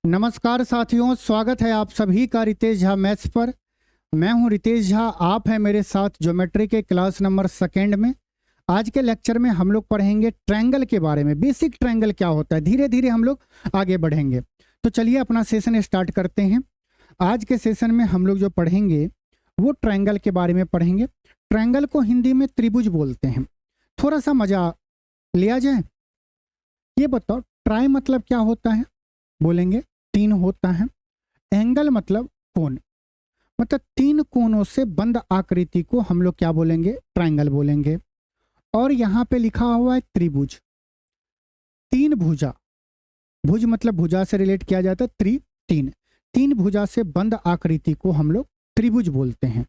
नमस्कार साथियों, स्वागत है आप सभी का रितेश झा मैथ्स पर। मैं हूं रितेश झा, आप हैं मेरे साथ ज्योमेट्री के क्लास नंबर सेकेंड में। आज के लेक्चर में हम लोग पढ़ेंगे ट्रायंगल के बारे में, बेसिक ट्रायंगल क्या होता है। धीरे धीरे हम लोग आगे बढ़ेंगे। तो चलिए अपना सेशन स्टार्ट करते हैं। आज के सेशन में हम लोग जो पढ़ेंगे वो ट्रायंगल के बारे में पढ़ेंगे। ट्रायंगल को हिंदी में त्रिभुज बोलते हैं। थोड़ा सा मजा लिया जाए। ये बताओ, ट्राई मतलब क्या होता है? बोलेंगे तीन होता है। एंगल मतलब कोण, मतलब तीन कोणों से बंद आकृति को हम लोग क्या बोलेंगे? ट्रायंगल बोलेंगे। और यहाँ पे लिखा हुआ है त्रिभुज, तीन भुजा। भुज मतलब भुजा से रिलेट किया जाता है। तीन भुजा से बंद आकृति को हम लोग त्रिभुज बोलते हैं।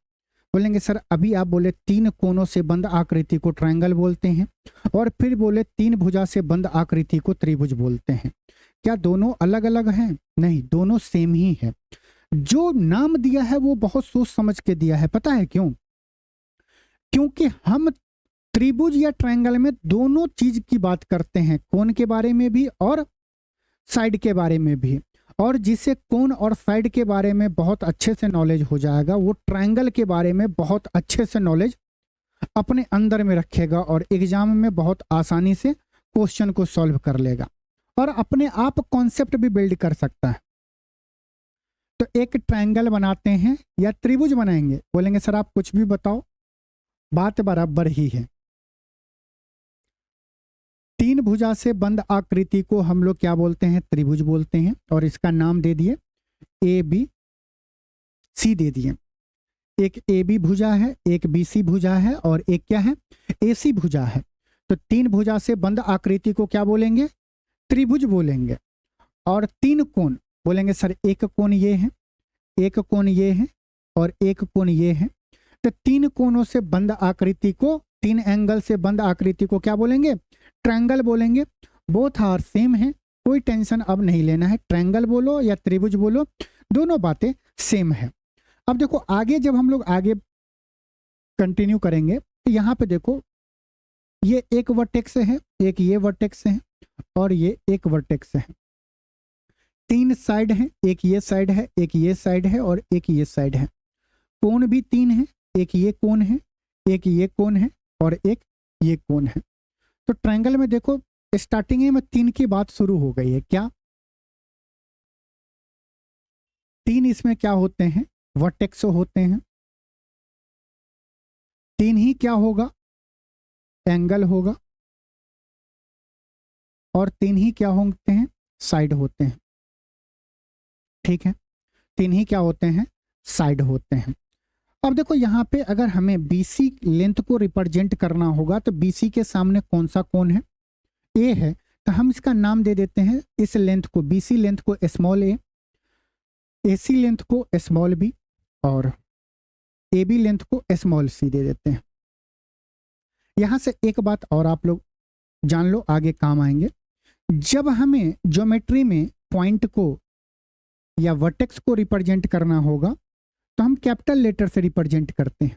बोलेंगे सर अभी आप बोले तीन कोणों से बंद आकृति को ट्रायंगल बोलते हैं और फिर बोले तीन भुजा से बंद आकृति को त्रिभुज बोलते हैं। क्या दोनों अलग अलग हैं? नहीं, दोनों सेम ही है। जो नाम दिया है वो बहुत सोच समझ के दिया है। पता है क्यों? क्योंकि हम त्रिभुज या ट्रायंगल में दोनों चीज की बात करते हैं, कोण के बारे में भी और साइड के बारे में भी। और जिसे कोण और साइड के बारे में बहुत अच्छे से नॉलेज हो जाएगा, वो ट्रायंगल के बारे में बहुत अच्छे से नॉलेज अपने अंदर में रखेगा और एग्जाम में बहुत आसानी से क्वेश्चन को सॉल्व कर लेगा और अपने आप कॉन्सेप्ट भी बिल्ड कर सकता है। तो एक ट्रायंगल बनाते हैं या त्रिभुज बनाएंगे? बोलेंगे सर आप कुछ भी बताओ, बात बराबर ही है। तीन भुजा से बंद आकृति को हम लोग क्या बोलते हैं? त्रिभुज बोलते हैं। और इसका नाम दे दिए ए बी सी दे दिए। एक ए बी भुजा है, एक बी सी भुजा है और एक क्या है? ए सी भुजा है। तो तीन भुजा से बंद आकृति को क्या बोलेंगे? त्रिभुज बोलेंगे। और तीन कोण, बोलेंगे सर एक कोण ये है, एक कोण ये है और एक कोण ये है। तो तीन कोणों से बंद आकृति को, तीन एंगल से बंद आकृति को क्या बोलेंगे? ट्रायंगल बोलेंगे। बोथ आर सेम है, कोई टेंशन अब नहीं लेना है। ट्रायंगल बोलो या त्रिभुज बोलो, दोनों बातें सेम है। अब देखो आगे, जब हम लोग आगे कंटिन्यू करेंगे तो यहाँ पे देखो ये एक वर्टेक्स है, एक ये वर्टेक्स है और ये एक वर्टेक्स है। तीन साइड हैं, एक ये साइड है, एक ये साइड है और एक ये साइड है। कोण भी तीन है, एक ये कोण है, एक ये कोण है और एक ये कोण है। तो ट्रायंगल में देखो स्टार्टिंग में तीन की बात शुरू हो गई है। क्या तीन इसमें क्या होते हैं? वर्टेक्स होते हैं। तीन ही क्या होगा? एंगल होगा। और तीन ही क्या होते हैं? साइड होते हैं। ठीक है, तीन ही क्या होते हैं? साइड होते हैं। अब देखो यहाँ पे अगर हमें बीसी लेंथ को रिप्रेजेंट करना होगा तो बीसी के सामने कौन सा कोण है? ए है। तो हम इसका नाम दे देते हैं, इस लेंथ को, बीसी लेंथ को स्मॉल ए, एसी लेंथ को स्मॉल बी और ए बी लेंथ को स्मॉल सी दे देते हैं। यहां से एक बात और आप लोग जान लो, आगे काम आएंगे। जब हमें ज्योमेट्री में पॉइंट को या वर्टेक्स को रिप्रेजेंट करना होगा तो हम कैपिटल लेटर से रिप्रेजेंट करते हैं।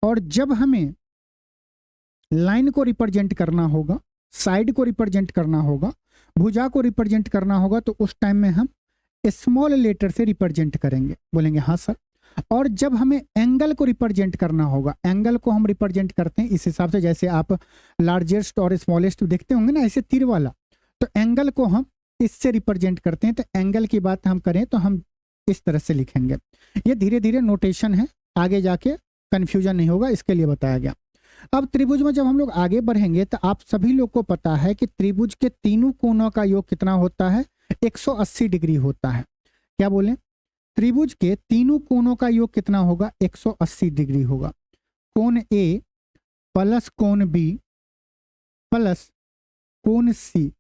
और जब हमें लाइन को रिप्रेजेंट करना होगा, साइड को रिप्रेजेंट करना होगा, भुजा को रिप्रेजेंट करना होगा, तो उस टाइम में हम स्मॉल लेटर से रिप्रेजेंट करेंगे। बोलेंगे हाँ सर। और जब हमें एंगल को रिप्रेजेंट करना होगा, एंगल को हम रिप्रेजेंट करते हैं इस हिसाब से, जैसे आप लार्जेस्ट और स्मॉलेस्ट देखते होंगे ना, ऐसे तीर वाला। तो एंगल को हम इससे रिप्रेजेंट करते हैं। तो एंगल की बात हम करें तो हम इस तरह से लिखेंगे। ये धीरे धीरे नोटेशन है, आगे जाके कंफ्यूजन नहीं होगा, इसके लिए बताया गया। अब त्रिभुज में जब हम लोग आगे बढ़ेंगे तो आप सभी लोग को पता है कि त्रिभुज के तीनों कोणों का योग कितना होता है? 180 डिग्री होता है। क्या बोले? त्रिभुज के तीनों कोणों का योग कितना होगा? 180 डिग्री होगा। कोण ए प्लस कोण बी प्लस कोण सी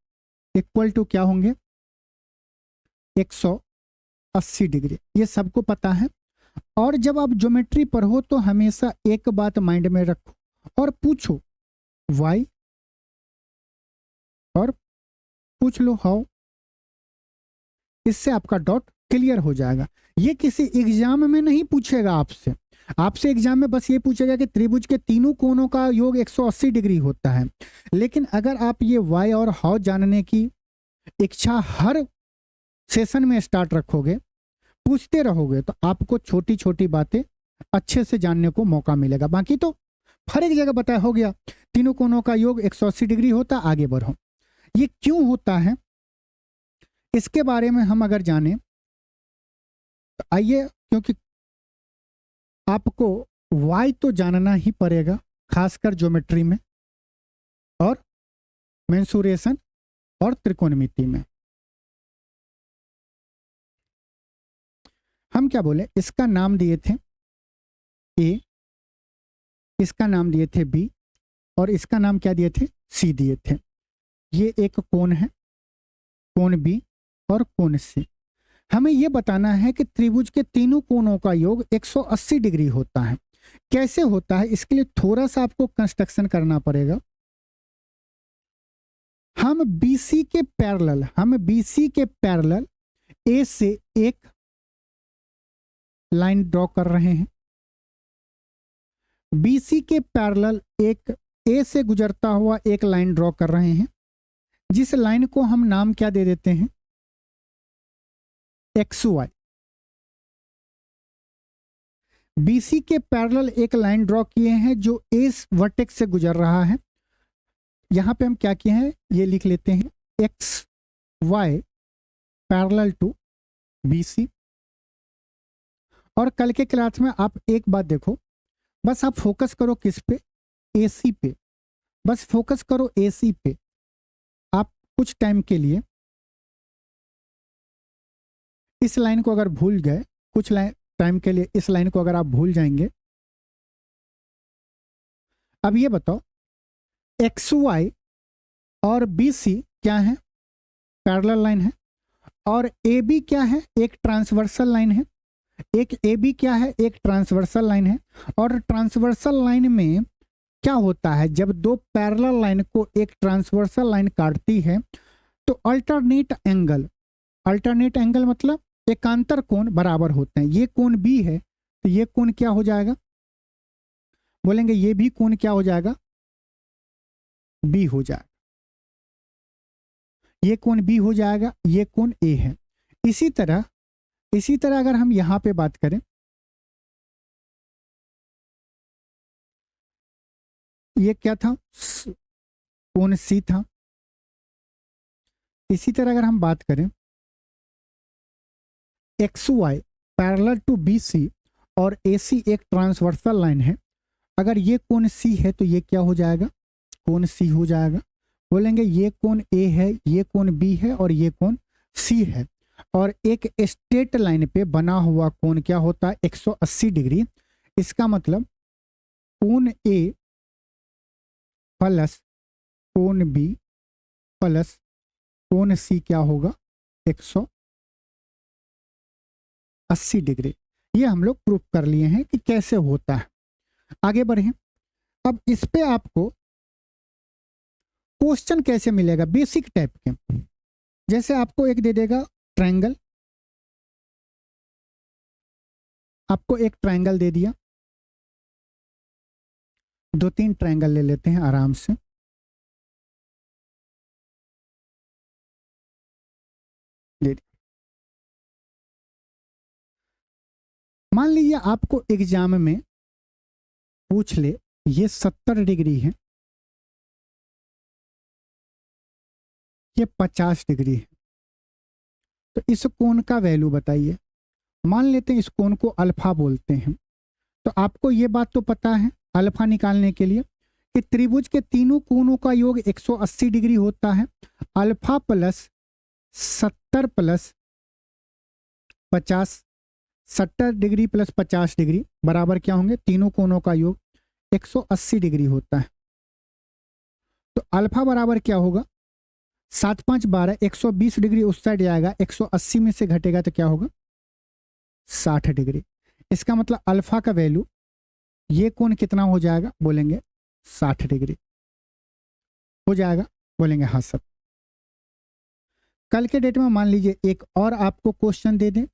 इक्वल टू क्या होंगे? 180 डिग्री। ये सबको पता है। और जब आप ज्योमेट्री पढ़ो तो हमेशा एक बात माइंड में रखो और पूछो वाई और पूछ लो हाउ। इससे आपका डाउट क्लियर हो जाएगा। ये किसी एग्जाम में नहीं पूछेगा आपसे। आपसे एग्जाम में बस ये पूछेगा कि त्रिभुज के तीनों कोणों का योग 180 डिग्री होता है। लेकिन अगर आप ये वाई और हाउ जानने की इच्छा हर सेशन में स्टार्ट रखोगे, पूछते रहोगे, तो आपको छोटी छोटी बातें अच्छे से जानने को मौका मिलेगा। बाकी तो हर एक जगह बताया हो गया, तीनों कोणों का योग 180 डिग्री होता, आगे बढ़ो। ये क्यों होता है इसके बारे में हम अगर जाने तो आइए, क्योंकि आपको वाई तो जानना ही पड़ेगा, खासकर ज्योमेट्री में और मेंसुरेशन और त्रिकोणमिति में। हम क्या बोले, इसका नाम दिए थे ए, इसका नाम दिए थे बी, और इसका नाम क्या दिए थे, सी दिए थे। ये एक कोण है, कोण बी और कोण सी। हमें यह बताना है कि त्रिभुज के तीनों कोणों का योग 180 डिग्री होता है। कैसे होता है, इसके लिए थोड़ा सा आपको कंस्ट्रक्शन करना पड़ेगा। हम बीसी के पैरेलल ए से एक लाइन ड्रॉ कर रहे हैं। बीसी के पैरेलल एक ए से गुजरता हुआ एक लाइन ड्रॉ कर रहे हैं, जिस लाइन को हम नाम क्या दे देते हैं, एक्स वाई। बीसी के पैरेलल एक लाइन ड्रॉ किए हैं जो ए वर्टेक्स से गुजर रहा है। यहां पे हम क्या किए हैं, ये लिख लेते हैं, X Y parallel to BC. और कल के क्लास में आप एक बात देखो, बस आप फोकस करो किस पे, एसी पे, बस फोकस करो एसी पे। आप कुछ टाइम के लिए इस लाइन को अगर भूल गए, कुछ टाइम के लिए इस लाइन को अगर आप भूल जाएंगे, अब ये बताओ एक्स वाई और बी सी क्या है, पैरेलल लाइन है, और ए बी क्या है, एक ट्रांसवर्सल लाइन है। एक ए बी क्या है, एक ट्रांसवर्सल लाइन है। और ट्रांसवर्सल लाइन में क्या होता है, जब दो पैरेलल लाइन को एक ट्रांसवर्सल लाइन काटती है तो अल्टरनेट एंगल मतलब एकांतर कोण बराबर होते हैं। ये कोण बी है तो ये कोण क्या हो जाएगा, बोलेंगे ये भी कोण क्या हो जाएगा, बी हो जाएगा। ये कोण बी हो जाएगा, ये कोण ए है। इसी तरह अगर हम यहां पे बात करें, ये क्या था, कोण सी था। इसी तरह अगर हम बात करें X Y parallel to B C और ए सी एक ट्रांसवर्सल लाइन है, अगर ये कोण सी है तो ये क्या हो जाएगा, कोण सी हो जाएगा। बोलेंगे ये कोण ए है, ये कोण बी है और ये कोण सी है। और एक स्ट्रेट लाइन पे बना हुआ कोण क्या होता है, 180 डिग्री। इसका मतलब कोण ए प्लस कोण बी प्लस कोण सी क्या होगा, 180 डिग्री। ये हम लोग प्रूफ कर लिए हैं कि कैसे होता है। आगे बढ़े, अब इस पे आपको क्वेश्चन कैसे मिलेगा, बेसिक टाइप के। जैसे आपको एक दे देगा ट्रायंगल, आपको एक ट्रायंगल दे दिया, दो तीन ट्रायंगल ले लेते हैं आराम से। ले मान लीजिए आपको एग्जाम में पूछ ले ये 70 डिग्री है, ये 50 डिग्री है, तो इस कोण का वैल्यू बताइए। मान लेते हैं इस कोण को अल्फा बोलते हैं। तो आपको ये बात तो पता है अल्फा निकालने के लिए कि त्रिभुज के तीनों कोणों का योग 180 डिग्री होता है। Alpha plus 70 plus 50, 70 degree plus 50 degree बराबर क्या होंगे, तीनों कोणों का योग 180 डिग्री होता है। तो अल्फा बराबर क्या होगा, 7 5 12, 120 डिग्री उस साइड जाएगा, 180 में से घटेगा तो क्या होगा, 60 डिग्री। इसका मतलब अल्फा का वैल्यू, ये कोण कितना हो जाएगा, बोलेंगे 60 डिग्री हो जाएगा, बोलेंगे हाँ सर। कल के डेट में मान लीजिए एक और आपको क्वेश्चन दे दें,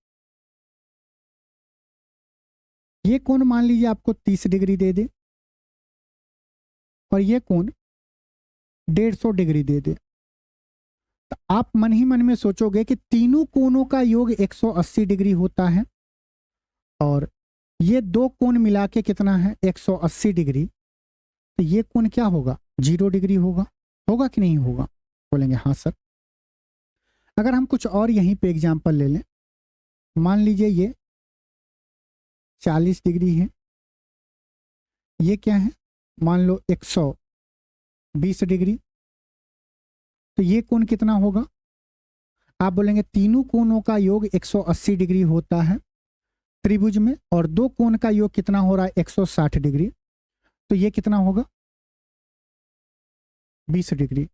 ये कोण मान लीजिए आपको 30 डिग्री दे दे और ये कोण 150 डिग्री दे दे, तो आप मन ही मन में सोचोगे कि तीनों कोणों का योग 180 डिग्री होता है और ये दो कोण मिला के कितना है 180 डिग्री, तो ये कोण क्या होगा 0 डिग्री होगा। होगा कि नहीं होगा? बोलेंगे हाँ सर। अगर हम कुछ और यहीं पे एग्जांपल ले लें, मान लीजिए ये 40 डिग्री है, ये क्या है मान लो 120 डिग्री, तो ये कोण कितना होगा? आप बोलेंगे तीनों कोणों का योग 180 डिग्री होता है त्रिभुज में और दो कोण का योग कितना हो रहा है 160 डिग्री, तो ये कितना होगा 20 डिग्री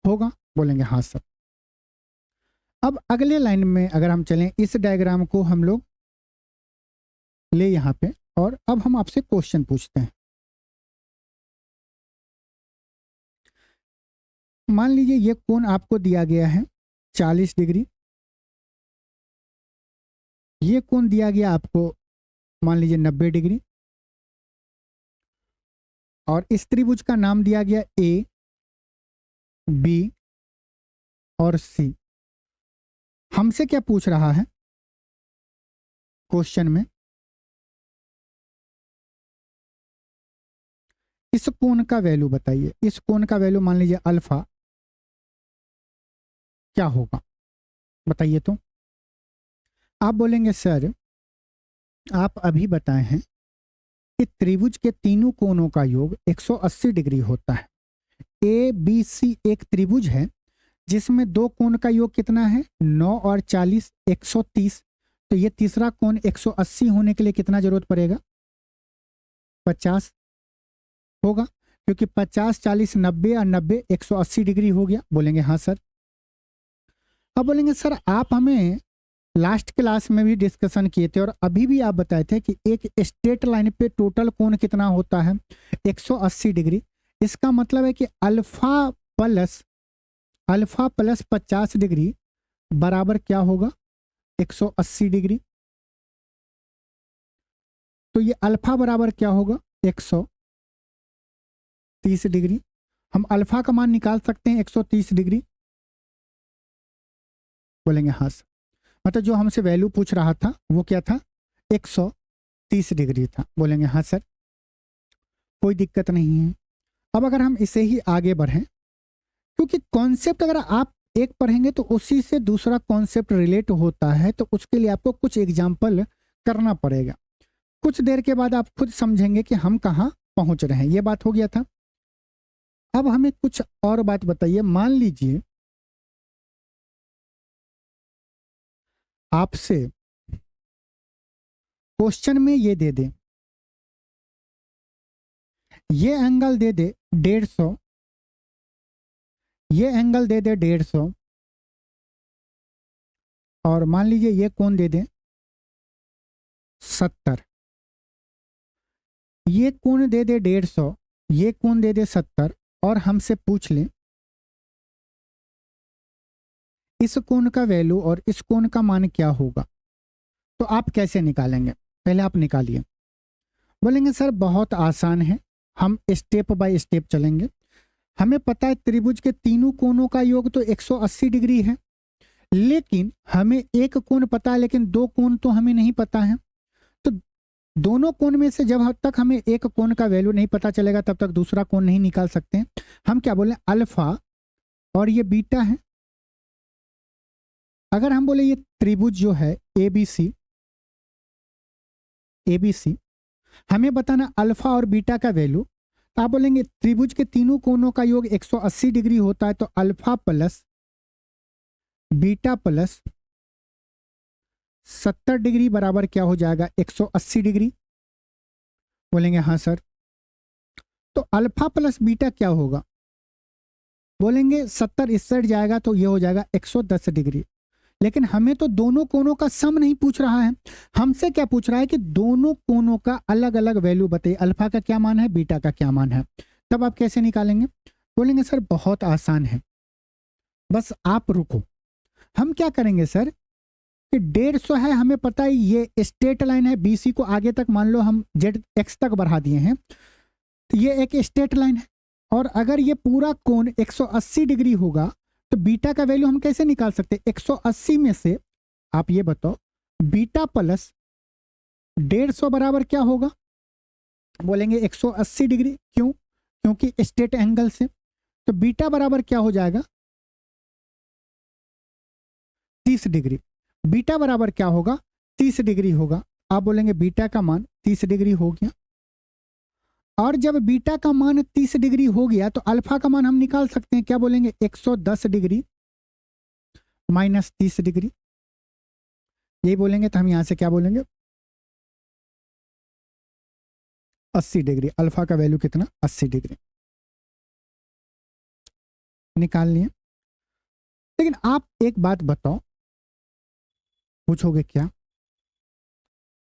होगा। बोलेंगे हाँ सर। अब अगले लाइन में अगर हम चलें, इस डायग्राम को हम लोग ले यहां पे, और अब हम आपसे क्वेश्चन पूछते हैं। मान लीजिए ये कोण आपको दिया गया है 40 डिग्री, ये कोण दिया गया आपको मान लीजिए 90 डिग्री, और इस त्रिभुज का नाम दिया गया ए, बी और सी। हमसे क्या पूछ रहा है क्वेश्चन में? इस कोण का वैल्यू बताइए। इस कोण का वैल्यू मान लीजिए अल्फा, क्या होगा बताइए। तो आप बोलेंगे सर आप अभी बताए हैं कि त्रिभुज के तीनों कोणों का योग 180 डिग्री होता है। ए बी सी एक त्रिभुज है जिसमें दो कोण का योग कितना है 9 और 40 130, तो ये तीसरा कोण 180 होने के लिए कितना जरूरत पड़ेगा 50 होगा, क्योंकि 50 40 90 और 90 180 डिग्री हो गया। बोलेंगे हाँ सर। अब बोलेंगे सर आप हमें लास्ट क्लास में भी डिस्कशन किए थे और अभी भी आप बताए थे कि एक स्ट्रेट लाइन पे टोटल कोण कितना होता है 180 डिग्री। इसका मतलब है कि अल्फा प्लस 50 डिग्री बराबर क्या होगा 180 डिग्री। तो ये अल्फा बराबर क्या होगा 130 डिग्री। हम अल्फा का मान निकाल सकते हैं 130 डिग्री। बोलेंगे हाँ सर। मतलब जो हमसे वैल्यू पूछ रहा था वो क्या था 130 डिग्री था। बोलेंगे हाँ सर, कोई दिक्कत नहीं है। अब अगर हम इसे ही आगे बढ़ें, क्योंकि कॉन्सेप्ट अगर आप एक पढ़ेंगे तो उसी से दूसरा कॉन्सेप्ट रिलेट होता है, तो उसके लिए आपको कुछ एग्जाम्पल करना पड़ेगा। कुछ देर के बाद आप खुद समझेंगे कि हम कहाँ पहुंच रहे हैं। ये बात हो गया था। अब हमें कुछ और बात बताइए। मान लीजिए आपसे क्वेश्चन में ये दे दे, ये एंगल दे दे 150, ये एंगल दे दे 150, और मान लीजिए ये कोण दे दे 70, ये कोण दे दे 150, ये कोण दे दे 70, और हमसे पूछ ले इस कोण का वैल्यू और इस कोण का मान क्या होगा, तो आप कैसे निकालेंगे? पहले आप निकालिए। बोलेंगे सर बहुत आसान है, हम स्टेप बाय स्टेप चलेंगे। हमें पता है त्रिभुज के तीनों कोणों का योग तो 180 डिग्री है, लेकिन हमें एक कोण पता है लेकिन दो कोण तो हमें नहीं पता है। तो दोनों कोण में से जब तक हमें एक कोण का वैल्यू नहीं पता चलेगा तब तक दूसरा कोण नहीं निकाल सकते। हम क्या बोले अल्फा और ये बीटा है। अगर हम बोले ये त्रिभुज जो है एबीसी, हमें बताना अल्फा और बीटा का वैल्यू, तो आप बोलेंगे त्रिभुज के तीनों कोणों का योग 180 डिग्री होता है, तो alpha plus beta plus 70 degree बराबर क्या हो जाएगा 180 डिग्री। बोलेंगे हाँ सर। तो अल्फा प्लस बीटा क्या होगा? बोलेंगे 70 इस साइड जाएगा तो ये हो जाएगा 110 डिग्री। लेकिन हमें तो दोनों कोणों का सम नहीं पूछ रहा है, हमसे क्या पूछ रहा है कि दोनों कोणों का अलग अलग वैल्यू बताइए, अल्फा का क्या मान है, बीटा का क्या मान है। तब आप कैसे निकालेंगे? बोलेंगे सर बहुत आसान है, बस आप रुको। हम क्या करेंगे सर कि 150 है, हमें पता है ये स्ट्रेट लाइन है, बीसी को आगे तक मान लो हम जेड एक्स तक बढ़ा दिए हैं, तो ये एक स्ट्रेट लाइन है। और अगर ये पूरा कोण 180 डिग्री होगा तो बीटा का वैल्यू हम कैसे निकाल सकते हैं? 180 में से आप ये बताओ बीटा प्लस 150 बराबर क्या होगा? बोलेंगे 180 डिग्री। क्यों? क्योंकि स्ट्रेट एंगल से। तो बीटा बराबर क्या हो जाएगा? 30 डिग्री। बीटा बराबर क्या होगा? 30 डिग्री होगा। आप बोलेंगे बीटा का मान 30 डिग्री हो गया। और जब बीटा का मान 30 डिग्री हो गया तो अल्फा का मान हम निकाल सकते हैं। क्या बोलेंगे? 110 डिग्री माइनस 30 डिग्री। यही बोलेंगे तो हम यहां से क्या बोलेंगे? 80 डिग्री। अल्फा का वैल्यू कितना? 80 डिग्री निकाल लिए। लेकिन आप एक बात बताओ, पूछोगे क्या?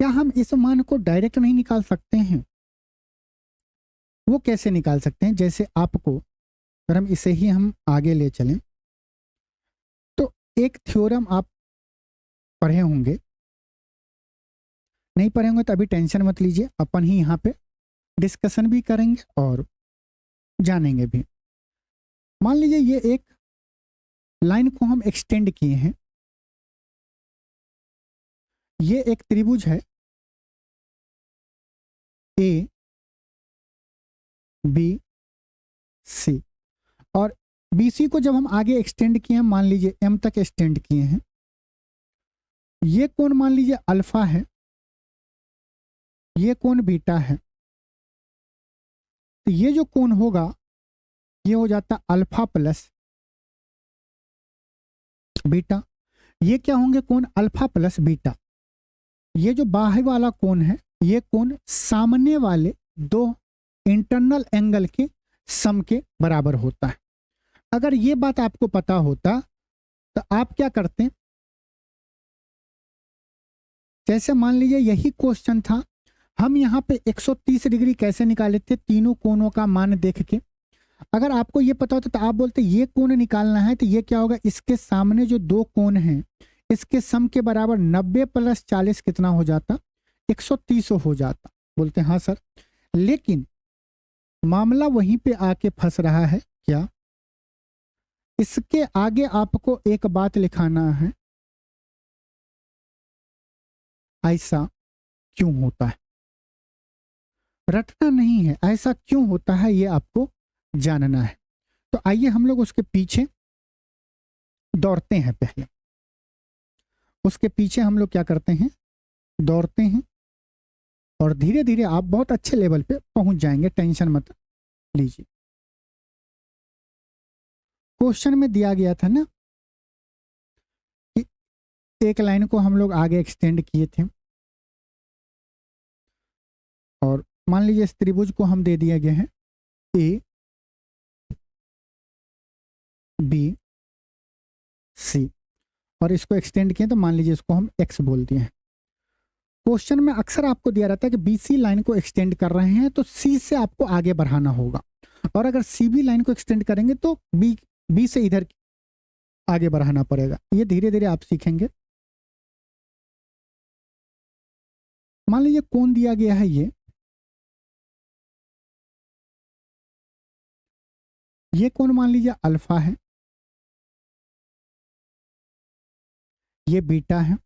क्या हम इस मान को डायरेक्ट नहीं निकाल सकते हैं? वो कैसे निकाल सकते हैं? जैसे आपको, अगर हम इसे ही हम आगे ले चलें तो एक थ्योरम आप पढ़े होंगे, नहीं पढ़े होंगे तो अभी टेंशन मत लीजिए, अपन ही यहाँ पे डिस्कशन भी करेंगे और जानेंगे भी। मान लीजिए ये एक लाइन को हम एक्सटेंड किए हैं। ये एक त्रिभुज है ए बी सी, और BC को जब हम आगे एक्सटेंड किए हैं, मान लीजिए M तक एक्सटेंड किए हैं। ये कोण मान लीजिए अल्फा है, ये कोण बीटा है। तो ये जो कोण होगा ये हो जाता अल्फा प्लस बीटा। ये क्या होंगे? कोण अल्फा प्लस बीटा। ये जो बाहर वाला कोण है ये कोण सामने वाले दो इंटरनल एंगल के सम के बराबर होता है। अगर ये बात आपको पता होता तो आप क्या करते? जैसे मान लीजिए यही क्वेश्चन था, हम यहाँ पे 130 डिग्री कैसे निकाले थे? तीनों कोणों का मान देख के। अगर आपको ये पता होता तो आप बोलते ये कोण निकालना है तो ये क्या होगा? इसके सामने जो दो कोण हैं इसके सम के बराबर 90 प्लस 40 कितना हो जाता? 130 हो जाता। बोलते हाँ सर, लेकिन मामला वहीं पे आके फंस रहा है। क्या? इसके आगे आपको एक बात लिखाना है, ऐसा क्यों होता है? रटना नहीं है, ऐसा क्यों होता है ये आपको जानना है। तो आइए हम लोग उसके पीछे दौड़ते हैं। पहले उसके पीछे हम लोग क्या करते हैं? दौड़ते हैं, और धीरे धीरे आप बहुत अच्छे लेवल पे पहुंच जाएंगे। टेंशन मत लीजिए। क्वेश्चन में दिया गया था ना कि एक लाइन को हम लोग आगे एक्सटेंड किए थे, और मान लीजिए इस त्रिभुज को हम दे दिए गए हैं ए बी सी, और इसको एक्सटेंड किए तो मान लीजिए इसको हम एक्स बोल दिए हैं। क्वेश्चन में अक्सर आपको दिया रहता है कि BC लाइन को एक्सटेंड कर रहे हैं तो C से आपको आगे बढ़ाना होगा, और अगर CB लाइन को एक्सटेंड करेंगे तो B से इधर आगे बढ़ाना पड़ेगा। ये धीरे धीरे आप सीखेंगे। मान लीजिए कोण दिया गया है ये कोण मान लीजिए अल्फा है, ये बीटा है,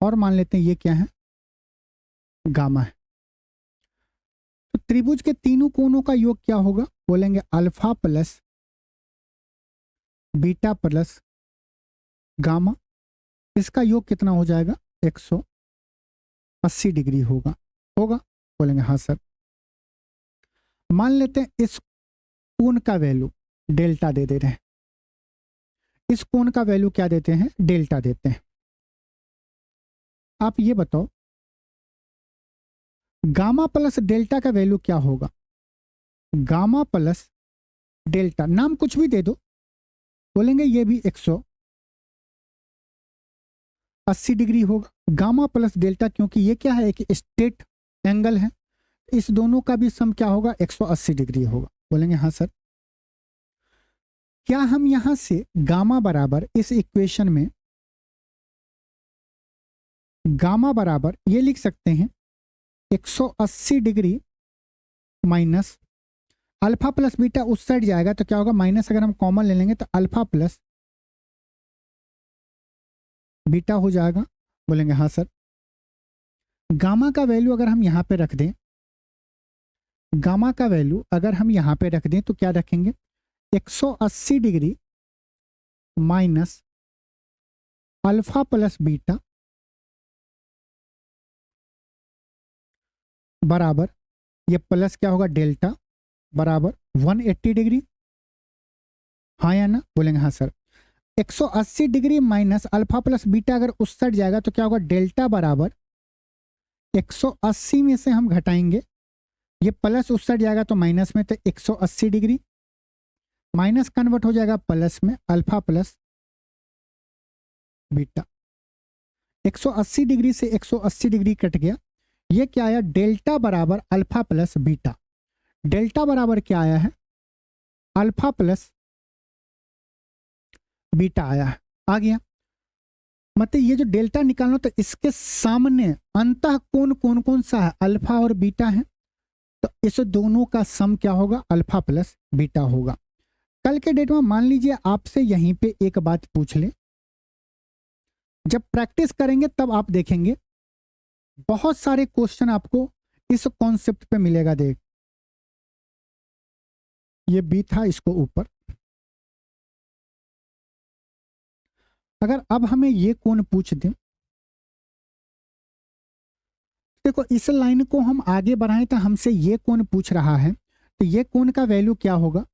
और मान लेते हैं ये क्या है? गामा है। तो त्रिभुज के तीनों कोणों का योग क्या होगा? बोलेंगे alpha plus beta plus gamma. इसका योग कितना हो जाएगा? 180 डिग्री होगा। बोलेंगे हाँ सर। मान लेते हैं इस कोण का वैल्यू डेल्टा दे रहे हैं। इस कोण का वैल्यू क्या देते हैं? डेल्टा देते हैं। आप ये बताओ गामा प्लस डेल्टा का वैल्यू क्या होगा? गामा प्लस डेल्टा, नाम कुछ भी दे दो, बोलेंगे ये भी 180 डिग्री होगा। गामा प्लस डेल्टा, क्योंकि ये क्या है? एक स्ट्रेट एंगल है, इस दोनों का भी सम क्या होगा? 180 डिग्री होगा। बोलेंगे हाँ सर। क्या हम यहां से गामा बराबर इस इक्वेशन में गामा बराबर ये लिख सकते हैं 180 degree minus, alpha plus beta उस साइड जाएगा तो क्या होगा, माइनस अगर हम कॉमन ले लेंगे तो अल्फा प्लस बीटा हो जाएगा। बोलेंगे हाँ सर। गामा का वैल्यू अगर हम यहाँ पे रख दें, गामा का वैल्यू अगर हम यहाँ पे रख दें तो क्या रखेंगे, 180 degree minus alpha plus beta बराबर, ये प्लस क्या होगा डेल्टा बराबर 180 डिग्री, हाँ या ना, बोलेंगे हाँ sir. 180 degree minus alpha plus beta अगर उस साइड जाएगा तो क्या होगा, डेल्टा बराबर 180 में से हम घटाएंगे, ये प्लस उस साइड जाएगा तो माइनस में, तो 180 डिग्री माइनस कन्वर्ट हो जाएगा प्लस में, अल्फा प्लस बीटा। 180 डिग्री से 180 डिग्री कट गया, ये क्या आया, डेल्टा बराबर अल्फा प्लस बीटा। डेल्टा बराबर क्या आया है, अल्फा प्लस बीटा आया है, आ गया। मतलब ये जो डेल्टा निकालना तो इसके सामने अंतः कोण कौन कौन सा है, अल्फा और बीटा है, तो इस दोनों का सम क्या होगा, अल्फा प्लस बीटा होगा। कल के डेट में मान लीजिए आपसे यहीं पे एक बात पूछ ले, जब प्रैक्टिस करेंगे तब आप देखेंगे बहुत सारे क्वेश्चन आपको इस कॉन्सेप्ट पे मिलेगा। देख ये बी था, इसको ऊपर, अगर अब हमें ये कोण पूछ दें, देखो इस लाइन को हम आगे बढ़ाएं तो हमसे ये कोण पूछ रहा है, तो ये कोण का वैल्यू क्या होगा,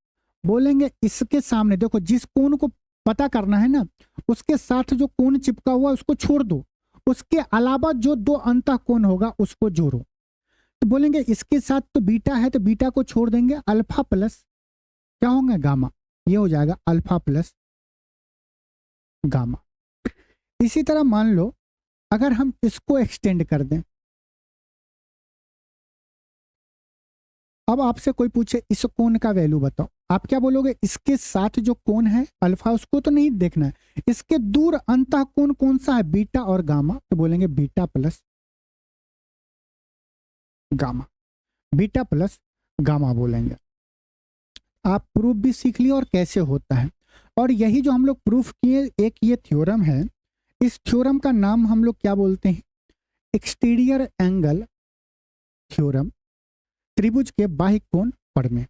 बोलेंगे इसके सामने देखो जिस कोण को पता करना है ना, उसके साथ जो कोण चिपका हुआ उसको छोड़ दो, उसके अलावा जो दो अंतः कोण होगा उसको जोड़ो। तो बोलेंगे इसके साथ तो बीटा है तो बीटा को छोड़ देंगे, अल्फा प्लस क्या होगा, गामा, ये हो जाएगा अल्फा प्लस गामा। इसी तरह मान लो अगर हम इसको एक्सटेंड कर दें, अब आपसे कोई पूछे इस कोण का वैल्यू बताओ, आप क्या बोलोगे, इसके साथ जो कोण है अल्फा उसको तो नहीं देखना है, इसके दूर अंतः कोण कौन सा है, बीटा और गामा, तो बोलेंगे beta plus gamma, beta plus gamma बोलेंगे। आप प्रूफ भी सीख लिए और कैसे होता है, और यही जो हम लोग प्रूफ किए, एक ये थ्योरम है, इस थ्योरम का नाम हम लोग क्या बोलते हैं, एक्सटीरियर एंगल थ्योरम, त्रिभुज के बाह्य कोण प्रमेय।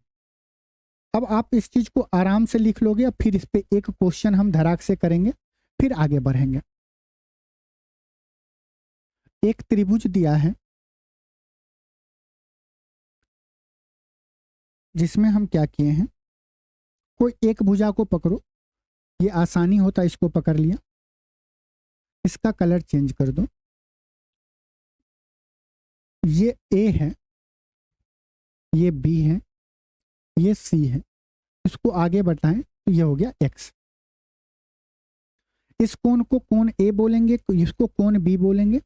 अब आप इस चीज को आराम से लिख लोगे, अब फिर इस पे एक क्वेश्चन हम धड़ाक से करेंगे, फिर आगे बढ़ेंगे। एक त्रिभुज दिया है जिसमें हम क्या किए हैं, कोई एक भुजा को पकड़ो, ये आसानी होता है, इसको पकड़ लिया, इसका कलर चेंज कर दो, ये ए है, ये बी है, ये सी है, इसको आगे बढ़ाएं तो ये हो गया एक्स। इस कोण को कोण ए बोलेंगे, इसको कोण बी बोलेंगे,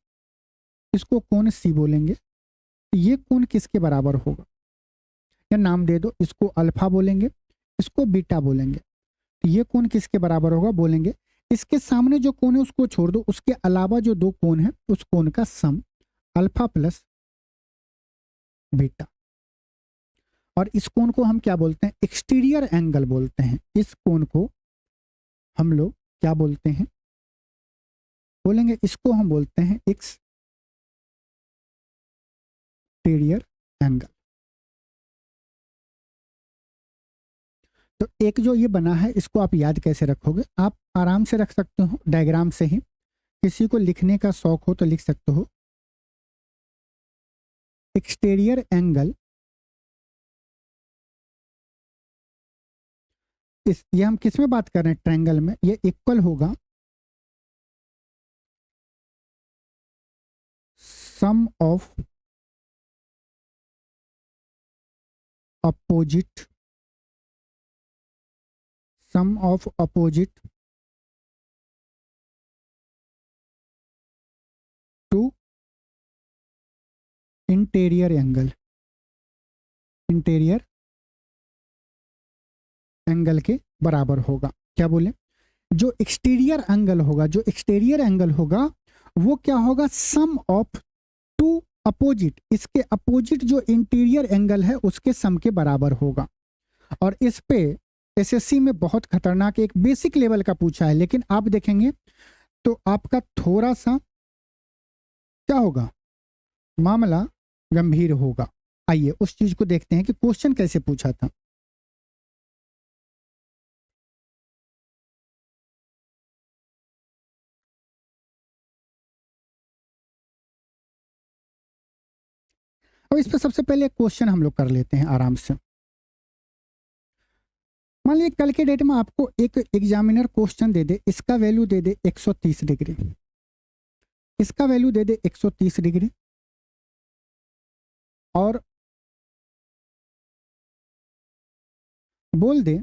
इसको कोण सी बोलेंगे। ये कोण किसके बराबर होगा, या नाम दे दो, इसको अल्फा बोलेंगे, इसको बीटा बोलेंगे। ये कोण किसके बराबर होगा, बोलेंगे इसके सामने जो कोण है उसको छोड़ दो, उसके अलावा जो दो कोण है उस कोण का सम अल्फा प्लस बीटा। और इस कोण को हम क्या बोलते हैं, एक्सटीरियर एंगल बोलते हैं। इस कोण को हम लोग क्या बोलते हैं, बोलेंगे इसको हम बोलते हैं एक्सटीरियर एंगल। तो एक जो ये बना है इसको आप याद कैसे रखोगे, आप आराम से रख सकते हो डायग्राम से ही, किसी को लिखने का शौक हो तो लिख सकते हो, एक्सटीरियर एंगल ये हम किस में बात कर रहे हैं, ट्रायंगल में, ये इक्वल होगा sum of opposite, sum of opposite to interior angle, interior angle के बराबर होगा। क्या बोले, जो एक्सटीरियर एंगल होगा, जो एक्सटीरियर एंगल होगा वो क्या होगा, सम ऑफ टू अपोजिट, इसके अपोजिट जो इंटीरियर एंगल है उसके सम के बराबर होगा। और इस पे एसएससी में बहुत खतरनाक एक बेसिक लेवल का पूछा है, लेकिन आप देखेंगे तो आपका थोड़ा सा क्या होगा, मामला गंभीर होगा। आइए उस चीज को देखते हैं कि क्वेश्चन कैसे पूछा था। अब इस पर सबसे पहले क्वेश्चन हम लोग कर लेते हैं आराम से। मान लीजिए कल के डेट में आपको एक एग्जामिनर क्वेश्चन दे दे, इसका वैल्यू दे दे 130 डिग्री, इसका वैल्यू दे दे 130 डिग्री, और बोल दे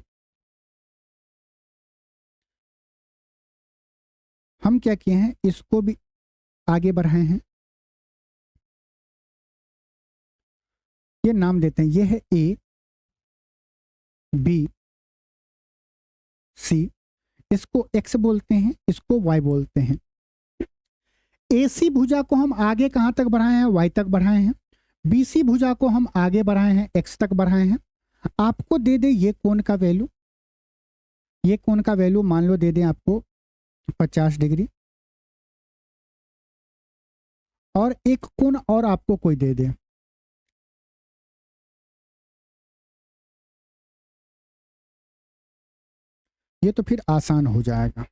हम क्या किए हैं, इसको भी आगे बढ़ाए हैं। ये नाम देते हैं, ये है ए बी सी, इसको एक्स बोलते हैं, इसको वाई बोलते हैं। एसी भुजा को हम आगे कहां तक बढ़ाए हैं, वाई तक बढ़ाए हैं। बीसी भुजा को हम आगे बढ़ाए हैं, एक्स तक बढ़ाए हैं। आपको दे दे ये कोण का वैल्यू, ये कोण का वैल्यू मान लो दे दें आपको 50 डिग्री, और एक कोण और आपको कोई दे दे, ये तो फिर आसान हो जाएगा।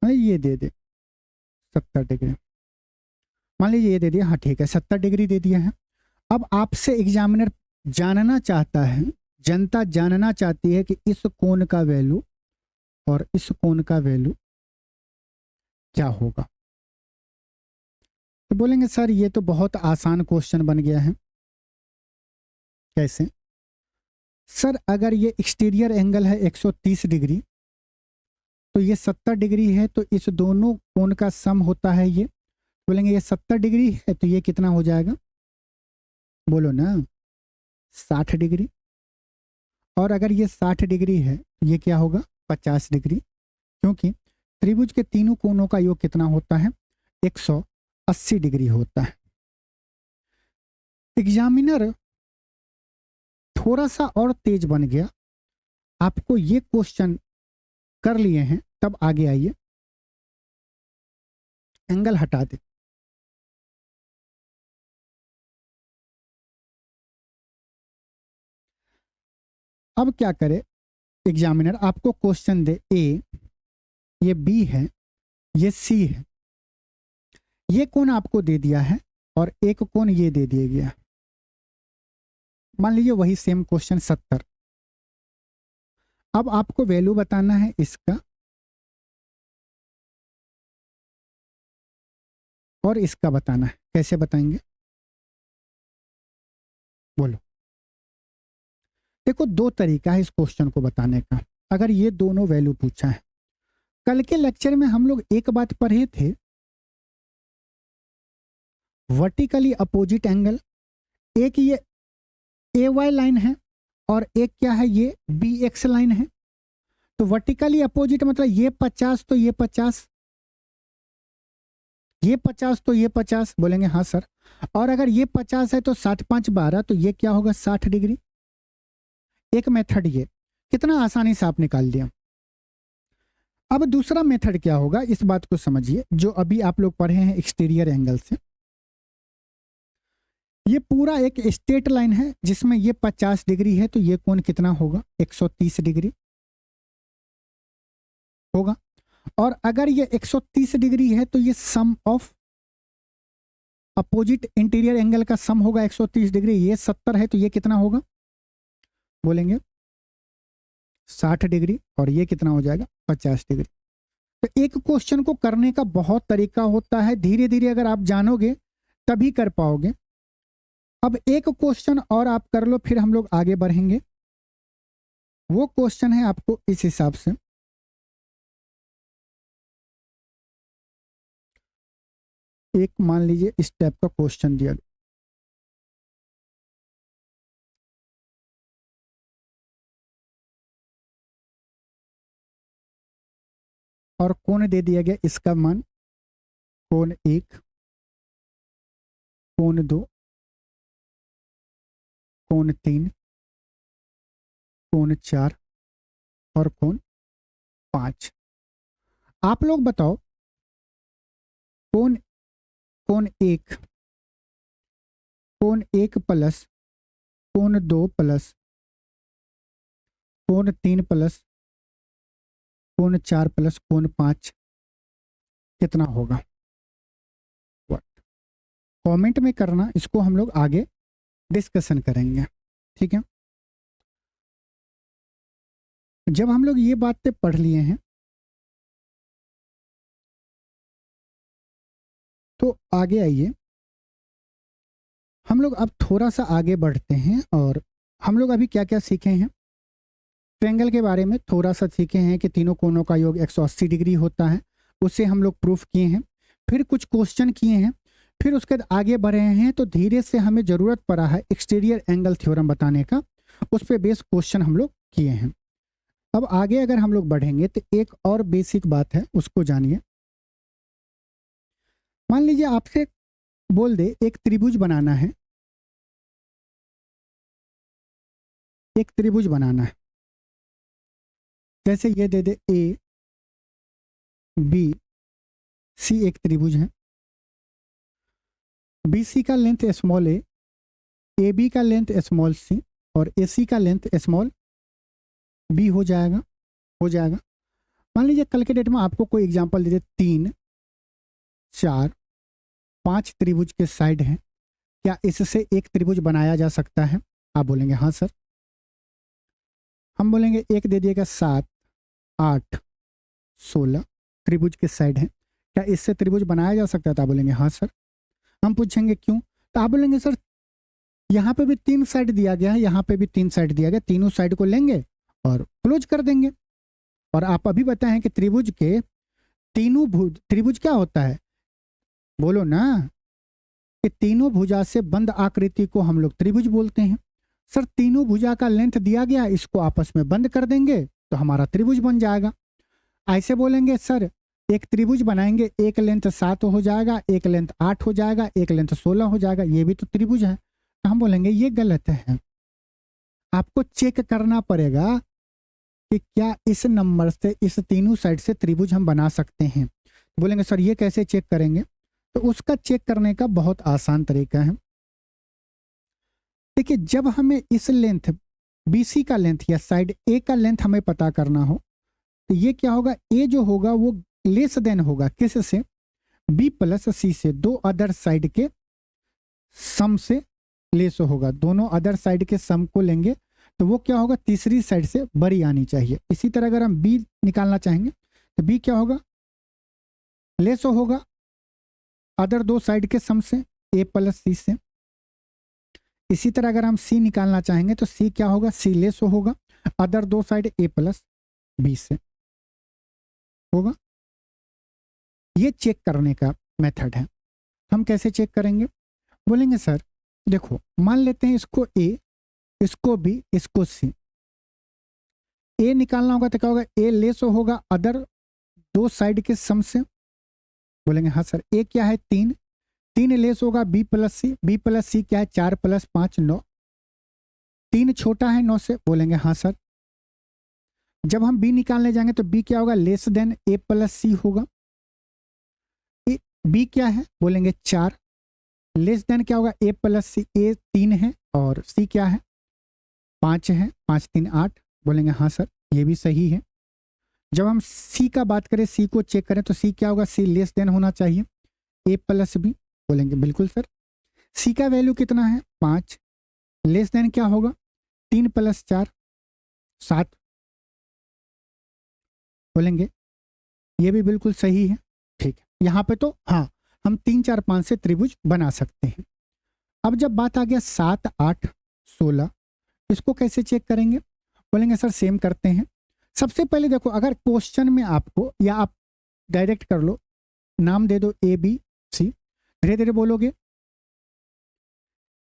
ये दे दे 70 डिग्री, मान लीजिए ये दे दिया, हाँ ठीक है 70 डिग्री दे दिया है। अब आपसे एग्जामिनर जानना चाहता है, जनता जानना चाहती है कि इस कोण का वैल्यू और इस कोण का वैल्यू क्या होगा। तो बोलेंगे सर ये तो बहुत आसान क्वेश्चन बन गया है। कैसे? सर अगर ये एक्सटीरियर एंगल है 130 डिग्री, तो ये 70 डिग्री है, तो इस दोनों कोण का सम होता है ये। बोलेंगे ये 70 डिग्री है तो ये कितना हो जाएगा, बोलो ना, 60 डिग्री। और अगर ये 60 डिग्री है तो ये क्या होगा, 50 डिग्री, क्योंकि त्रिभुज के तीनों कोणों का योग कितना होता है, 180 डिग्री होता है। एग्जामिनर थोड़ा सा और तेज बन गया, आपको ये क्वेश्चन कर लिए हैं, तब आगे आइए, एंगल हटा दे। अब क्या करे एग्जामिनर, आपको क्वेश्चन दे ए, ये बी है, ये सी है, ये कोण आपको दे दिया है, और एक कोण ये दे दिया गया। मान लीजिए वही सेम क्वेश्चन 70। अब आपको वैल्यू बताना है इसका और इसका बताना है। कैसे बताएंगे, बोलो। देखो दो तरीका है इस क्वेश्चन को बताने का। अगर ये दोनों वैल्यू पूछा है, कल के लेक्चर में हम लोग एक बात पढ़े थे, वर्टिकली अपोजिट एंगल, एक ये ए वाई लाइन है और एक क्या है, ये बी एक्स लाइन है। तो वर्टिकली अपोजिट मतलब ये 50 तो ये 50, ये 50 तो ये 50, बोलेंगे हाँ सर। और अगर ये 50 है तो 60 5 12, तो ये क्या होगा, 60 डिग्री। एक मेथड ये, कितना आसानी से आप निकाल दिया। अब दूसरा मेथड क्या होगा, इस बात को समझिए, जो अभी आप लोग पढ़े हैं एक्सटीरियर एंगल से। ये पूरा एक स्ट्रेट लाइन है जिसमें ये 50 डिग्री है, तो ये कोण कितना होगा, 130 डिग्री होगा। और अगर ये 130 डिग्री है तो ये सम ऑफ अपोजिट इंटीरियर एंगल का सम होगा 130 डिग्री। ये 70 है तो ये कितना होगा, बोलेंगे 60 डिग्री, और ये कितना हो जाएगा, 50 डिग्री। तो एक क्वेश्चन को करने का बहुत तरीका होता है, धीरे धीरे अगर आप जानोगे तभी कर पाओगे। अब एक क्वेश्चन और आप कर लो, फिर हम लोग आगे बढ़ेंगे। वो क्वेश्चन है आपको इस हिसाब से, एक मान लीजिए इस टाइप का क्वेश्चन दिया गया। और कोण दे दिया गया, इसका मान कोण 1, कोण 2, कोण 3, कोण 4 और कोण 5। आप लोग बताओ, कोण कोण 1 प्लस कोण 2 प्लस कोण 3 प्लस कोण 4 प्लस कोण 5 कितना होगा? कमेंट में करना, इसको हम लोग आगे डिस्कशन करेंगे, ठीक है। जब हम लोग ये बातें पढ़ लिए हैं तो आगे आइए, हम लोग अब थोड़ा सा आगे बढ़ते हैं और हम लोग अभी क्या क्या सीखे हैं। ट्रायंगल के बारे में थोड़ा सा सीखे हैं कि तीनों कोणों का योग 180 डिग्री होता है, उससे हम लोग प्रूफ किए हैं। फिर कुछ क्वेश्चन किए हैं, फिर उसके बाद आगे बढ़े हैं तो धीरे से हमें ज़रूरत पड़ा है एक्सटीरियर एंगल थ्योरम बताने का, उस पर बेस क्वेश्चन हम लोग किए हैं। अब आगे अगर हम लोग बढ़ेंगे तो एक और बेसिक बात है, उसको जानिए। मान लीजिए आपसे बोल दे एक त्रिभुज बनाना है, एक त्रिभुज बनाना है, जैसे ये दे दे ए बी सी एक त्रिभुज है, बी सी का लेंथ स्मॉल ए बी का लेंथ स्मॉल सी और ए सी का लेंथ स्मॉल बी हो जाएगा। मान लीजिए कल के डेट में आपको कोई एग्जांपल दे दे 3, 4, 5 त्रिभुज के साइड हैं, क्या इससे एक त्रिभुज बनाया जा सकता है? आप बोलेंगे हाँ सर। हम बोलेंगे एक दे दिएगा 7, 8, 16 त्रिभुज के साइड हैं, क्या इससे त्रिभुज बनाया जा सकता है? तो आप बोलेंगे हाँ सर। हम पूछेंगे क्यों? तो आप बोलेंगे सर यहाँ पे भी 3 साइड दिया गया है, यहाँ पे भी 3 साइड दिया गया, तीनों साइड को लेंगे और क्लोज कर देंगे। और आप अभी बताएं कि त्रिभुज के तीनों भुज, त्रिभुज क्या होता है? बोलो ना, कि तीनों भुजा से बंद आकृति को हम लोग त्रिभुज बोलते हैं। सर तीनों भुजा का लेंथ दिया गया, इसको आपस में बंद कर देंगे तो हमारा त्रिभुज बन जाएगा। ऐसे बोलेंगे सर एक त्रिभुज बनाएंगे, एक लेंथ 7 हो जाएगा, एक लेंथ 8 हो जाएगा, एक लेंथ 16 हो जाएगा, ये भी तो त्रिभुज है। तो हम बोलेंगे ये गलत है, आपको चेक करना पड़ेगा कि क्या इस नंबर से इस तीनों साइड से त्रिभुज हम बना सकते हैं। बोलेंगे सर ये कैसे चेक करेंगे? तो उसका चेक करने का बहुत आसान तरीका है। देखिए, जब हमें इस लेंथ BC का लेंथ या साइड ए का लेंथ हमें पता करना हो तो ये क्या होगा, ए जो होगा वो लेस देन होगा किससे? B प्लस C से, दो अदर साइड के सम से लेस होगा। दोनों अदर साइड के सम को लेंगे तो वो क्या होगा, तीसरी साइड से बड़ी आनी चाहिए। इसी तरह अगर हम B निकालना चाहेंगे तो B क्या होगा, लेस होगा अदर दो साइड के सम से, A प्लस C से। इसी तरह अगर हम C निकालना चाहेंगे तो C क्या होगा, C लेस होगा अदर दो साइड A प्लस B से होगा। ये चेक करने का मेथड है। हम कैसे चेक करेंगे? बोलेंगे सर देखो, मान लेते हैं इसको A, इसको B, इसको C। A निकालना होगा तो क्या होगा, A लेस होगा अदर दो साइड के सम से। बोलेंगे हाँ सर। A क्या है 3, 3 लेस होगा B plus C, B plus C क्या है 4 प्लस 5 9, 3 छोटा है 9 से। बोलेंगे हाँ सर। जब हम B निकालने जाएंगे तो B क्या होगा, less than A plus C होगा। B क्या है, बोलेंगे 4, लेस देन क्या होगा A प्लस C, A 3 है और C क्या है 5 है, 5 3 8। बोलेंगे हाँ सर ये भी सही है। जब हम C का बात करें, C को चेक करें तो C क्या होगा, C लेस देन होना चाहिए A प्लस B। बोलेंगे बिल्कुल सर। C का वैल्यू कितना है 5, लेस देन क्या होगा 3 प्लस 4 7। बोलेंगे ये भी बिल्कुल सही है। ठीक है, यहाँ पे तो हाँ हम 3 4 5 से त्रिभुज बना सकते हैं। अब जब बात आ गया 7 8 16, इसको कैसे चेक करेंगे? बोलेंगे सर सेम करते हैं। सबसे पहले देखो, अगर क्वेश्चन में आपको, या आप डायरेक्ट कर लो, नाम दे दो A B C, धीरे धीरे बोलोगे।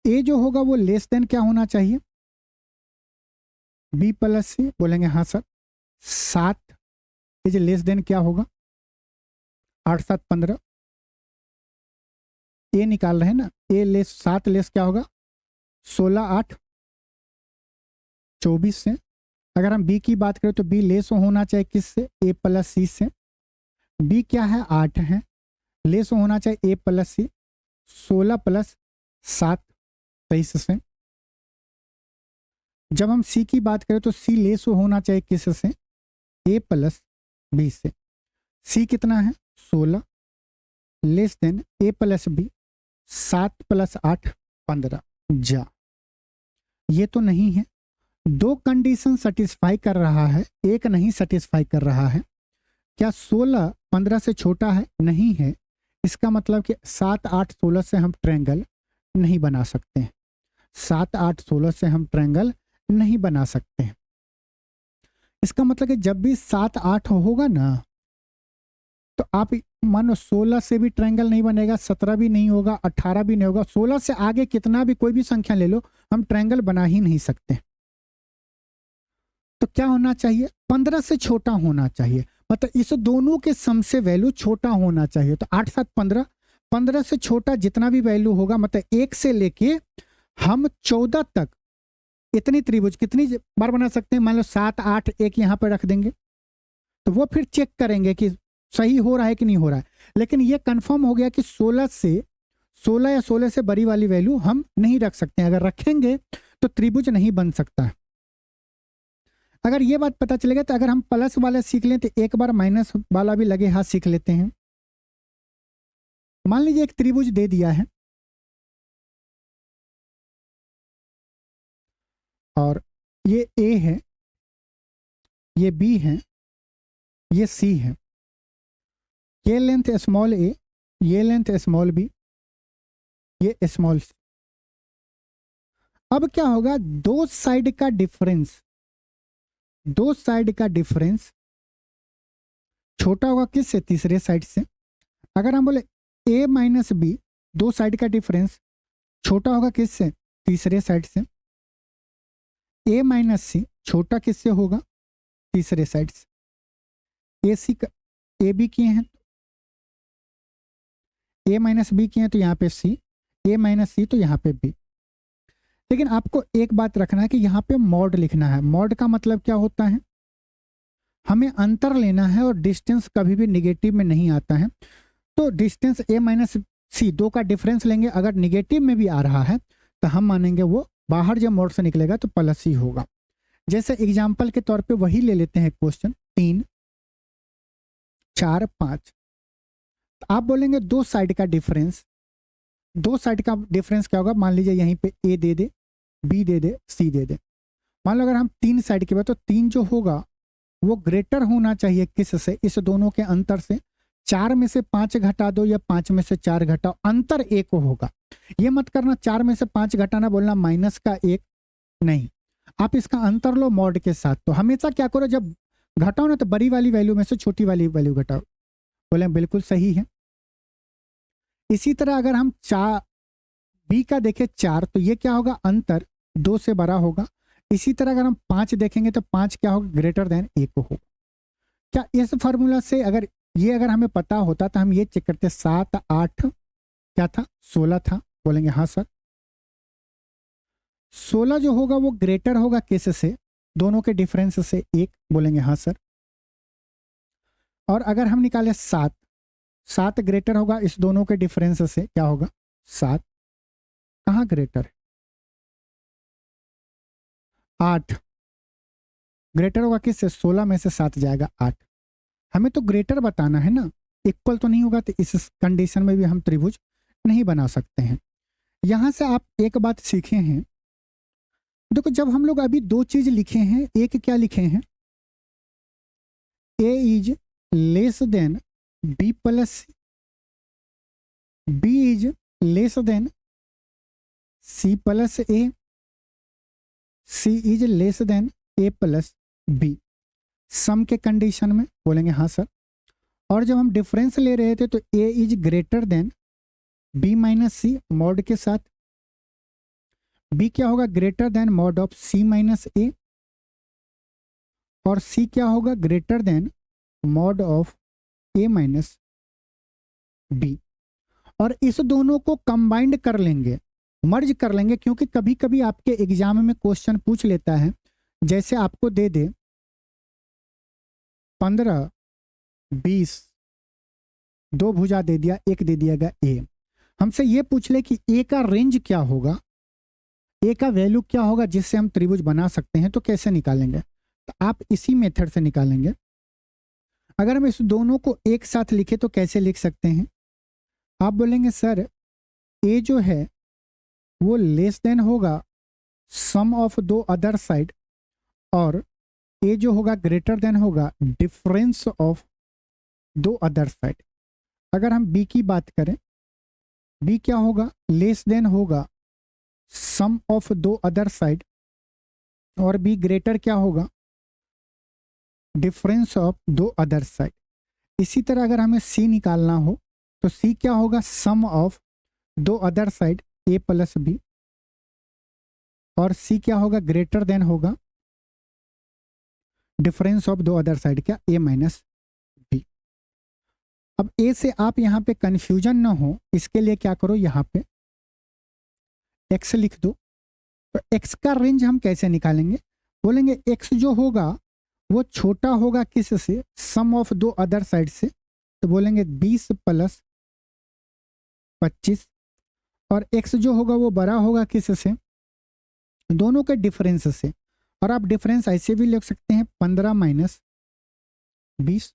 A जो होगा वो लेस देन क्या होना चाहिए, B प्लस C। बोलेंगे हाँ सर। 7 इज लेस देन क्या होगा, 8 7 15, ए निकाल रहे हैं ना, ए लेस 7 लेस क्या होगा 16 8 24 से। अगर हम बी की बात करें तो बी लेस होना चाहिए किससे, ए प्लस सी से। बी क्या है 8 है, लेस होना चाहिए ए प्लस सी 16 प्लस 7 23 से। जब हम सी की बात करें तो सी लेस होना चाहिए किससे, ए प्लस बी से। सी कितना है 16 less than A plus B 7 plus 8 15 जा। ये तो नहीं है, दो कंडीशन सेटिस्फाई कर रहा है, एक नहीं सेटिस्फाई कर रहा है। क्या 16 15 से छोटा है, नहीं है। इसका मतलब कि 7 8 16 से हम ट्रायंगल नहीं बना सकते हैं, 7 8 16 से हम ट्रायंगल नहीं बना सकते हैं। इसका मतलब कि जब भी 7 8 होगा ना तो आप मानो 16 से भी ट्रायंगल नहीं बनेगा, 17 भी नहीं होगा, 18 भी नहीं होगा, 16 से आगे कितना भी कोई भी संख्या ले लो हम ट्रायंगल बना ही नहीं सकते। तो क्या होना चाहिए 15 से छोटा होना चाहिए, मतलब इस दोनों के सम से वैल्यू छोटा होना चाहिए। तो 8 7 15, 15 से छोटा जितना भी वैल्यू होगा, मतलब 1 से लेके हम 14 तक इतनी त्रिभुज कितनी बार बना सकते हैं। मान लो 7 8 1 यहाँ पर रख देंगे तो वो फिर चेक करेंगे कि सही हो रहा है कि नहीं हो रहा है। लेकिन ये कंफर्म हो गया कि 16 या 16 से बड़ी वाली वैल्यू हम नहीं रख सकते हैं। अगर रखेंगे तो त्रिभुज नहीं बन सकता। अगर ये बात पता चलेगा तो अगर हम प्लस वाला सीख लें तो एक बार माइनस वाला भी लगे हाथ सीख लेते हैं। मान लीजिए एक त्रिभुज दे दिया है और ये ए है, ये बी है, ये सी है। ये लेंथ स्मॉल ए, ये लेंथ स्मॉल बी, ये स्मॉल सी। अब क्या होगा, दो साइड का डिफरेंस छोटा होगा किससे, तीसरे साइड से। अगर हम बोले ए माइनस बी, दो साइड का डिफरेंस छोटा होगा किससे, तीसरे साइड से। ए माइनस सी छोटा किससे होगा, तीसरे साइड से। ए सी का ए बी किए हैं, ए माइनस बी किए हैं तो यहाँ पे सी, ए माइनस सी तो यहाँ पे बी। लेकिन आपको एक बात रखना है कि यहाँ पे मॉड लिखना है। मॉड का मतलब क्या होता है, हमें अंतर लेना है और डिस्टेंस कभी भी निगेटिव में नहीं आता है। तो डिस्टेंस ए माइनस सी दो का डिफरेंस लेंगे, अगर निगेटिव में भी आ रहा है तो हम मानेंगे वो बाहर जब मोड से निकलेगा तो प्लस ही होगा। जैसे एग्जाम्पल के तौर पे वही ले लेते हैं क्वेश्चन 3 4 5। तो आप बोलेंगे दो साइड का डिफरेंस क्या होगा। मान लीजिए यहीं पे ए दे दे, बी दे दे, सी दे दे। मान लो अगर हम 3 साइड की बात, तो 3 जो होगा वो ग्रेटर होना चाहिए किस से, इस दोनों के अंतर से। 4 में से 5 घटा दो या 5 में से 4 घटाओ, अंतर 1 होगा। ये मत करना 4 में से 5 घटाना बोलना माइनस का 1 नहीं, आप इसका अंतर लो मॉड के साथ। तो हमेशा क्या करो, जब घटाओ ना तो बड़ी वाली वैल्यू में से छोटी वाली वैल्यू घटाओ। बोले बिल्कुल सही है। इसी तरह अगर हम बी का देखें 4, तो ये क्या होगा, अंतर 2 से बड़ा होगा। इसी तरह अगर हम 5 देखेंगे तो 5 क्या होगा, ग्रेटर देन 1 होगा। क्या इस फॉर्मूला से अगर हमें पता होता तो हम ये चेक करते 7 8 क्या था 16 था। बोलेंगे हाँ सर। 16 जो होगा वो ग्रेटर होगा किस से, दोनों के डिफरेंस से 1। बोलेंगे हाँ सर। और अगर हम निकाले 7 ग्रेटर होगा इस दोनों के डिफरेंस से, क्या होगा 7। कहाँ ग्रेटर है, 8 ग्रेटर होगा किससे, 16 में से 7 जाएगा 8। हमें तो ग्रेटर बताना है ना, इक्वल तो नहीं होगा। तो इस कंडीशन में भी हम त्रिभुज नहीं बना सकते हैं। यहां से आप एक बात सीखे हैं, देखो जब हम लोग अभी दो चीज लिखे हैं, एक क्या लिखे हैं, A is less than B plus C, B is less than C plus A, C is less than A plus B, sum के कंडीशन में। बोलेंगे हाँ सर। और जब हम डिफरेंस ले रहे थे तो A is greater than B minus C mod के साथ, बी क्या होगा, greater than mod of C minus A, और सी क्या होगा, greater than mod of A minus B. और इस दोनों को कंबाइंड कर लेंगे, मर्ज कर लेंगे, क्योंकि कभी कभी आपके एग्जाम में क्वेश्चन पूछ लेता है, जैसे आपको दे दे 15, 20, दो भुजा दे दिया, एक दे दिएगा ए, हमसे ये पूछ ले कि ए का रेंज क्या होगा, ए का वैल्यू क्या होगा जिससे हम त्रिभुज बना सकते हैं, तो कैसे निकालेंगे? तो आप इसी मेथड से निकालेंगे। अगर हम इस दोनों को एक साथ लिखे तो कैसे लिख सकते हैं? आप बोलेंगे सर ए जो है वो लेस देन होगा सम ऑफ दो अदर साइड, और ए जो होगा ग्रेटर देन होगा डिफरेंस ऑफ दो अदर साइड। अगर हम बी की बात करें, बी क्या होगा? लेस देन होगा सम ऑफ दो अदर साइड, और बी ग्रेटर क्या होगा? डिफरेंस ऑफ दो अदर साइड। इसी तरह अगर हमें सी निकालना हो तो सी क्या होगा? सम ऑफ दो अदर साइड ए प्लस बी, और सी क्या होगा? ग्रेटर देन होगा डिफरेंस ऑफ दो अदर साइड, क्या? ए माइनस बी। अब ए से आप यहां पे कंफ्यूजन ना हो इसके लिए क्या करो, यहां पे एक्स लिख दो। तो एक्स का रेंज हम कैसे निकालेंगे? बोलेंगे एक्स जो होगा वो छोटा होगा किस से? सम ऑफ दो अदर साइड से। तो बोलेंगे 20 प्लस 25, और एक्स जो होगा वो बड़ा होगा किस से? दोनों के डिफरेंस से। और आप डिफरेंस ऐसे भी लिख सकते हैं 15 माइनस 20।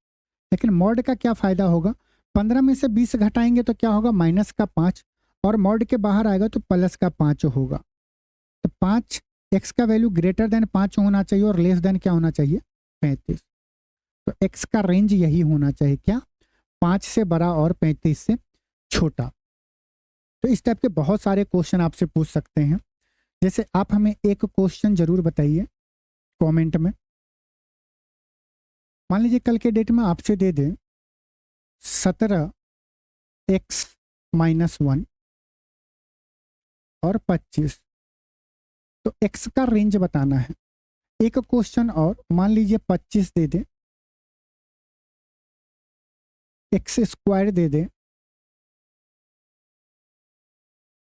लेकिन मॉड का क्या फायदा होगा? 15 में से 20 घटाएंगे तो क्या होगा? माइनस का 5, और मॉड के बाहर आएगा तो प्लस का 5 होगा। तो 5, एक्स का वैल्यू ग्रेटर देन 5 होना चाहिए और लेस देन क्या होना चाहिए? 35। तो एक्स का रेंज यही होना चाहिए, क्या? 5 से बड़ा और 35 से छोटा। तो इस टाइप के बहुत सारे क्वेश्चन आपसे पूछ सकते हैं। जैसे आप हमें एक क्वेश्चन जरूर बताइए कमेंट में। मान लीजिए कल के डेट में आपसे दे दें 17x माइनस 1 और 25, तो x का रेंज बताना है। एक क्वेश्चन और, मान लीजिए 25 दे दे, एक्स स्क्वायर दे दे,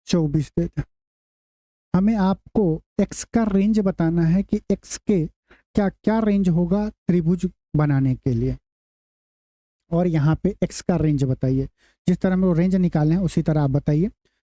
24 दे दे। हमें आपको x का रेंज बताना है कि x के क्या क्या रेंज होगा त्रिभुज बनाने के लिए, और यहाँ पे x का रेंज बताइए। जिस तरह हम लोग रेंज निकाले हैं उसी तरह आप बताइए।